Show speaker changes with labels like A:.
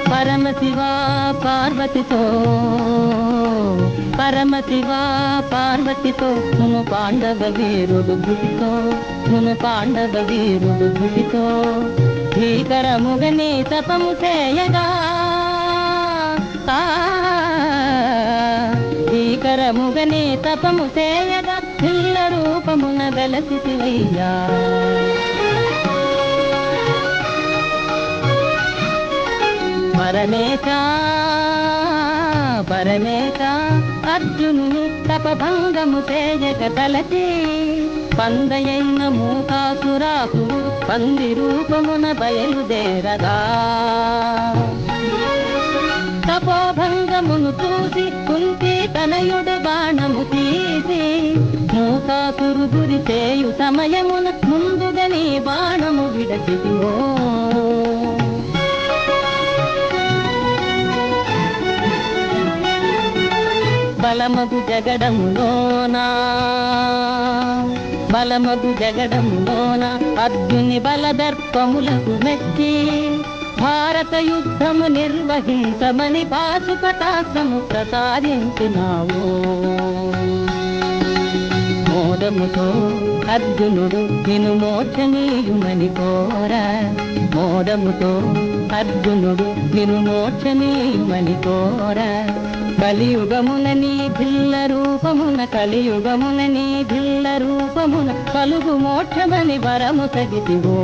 A: పరమశివ పార్వతితో పరమశివ పార్వతితో మును పాండవ వీరుడు గుడితో మును పాండవ వీరుడు గుడితో భీకరముగని తపము చేయగా భీకరముగని తపము చేయగా పిల్ల రూపమున వెలసివయ్యా పరమేశ పరమేశ అర్జునుని తపభంగము చేయక తలచి పందయైన మూకాసురాసుడు పంది రూపమున బయలుదేరగా తపోభంగమును చూసి కుంతి తనయుడు బాణము తీసి మూకాసురు గురి చేయు సమయమున ముందుగా నీ బాణము విడచితివో బలమగు జగడములోన అర్జుని బలదర్పములకు మెచ్చి భారత యుద్ధము నిర్వహించమని పాశుపటాస్త్రము ప్రసాదించినావు మోదముతో అర్జునుడు నిన్ను మోక్షనీయుమని కోరా మోదముతో అర్జునుడు నిన్ను మోక్షనీయుమని కోరా కలియుగమున నీ భిల్ల రూపమున కలుగు మోక్షమని వరము సగితివో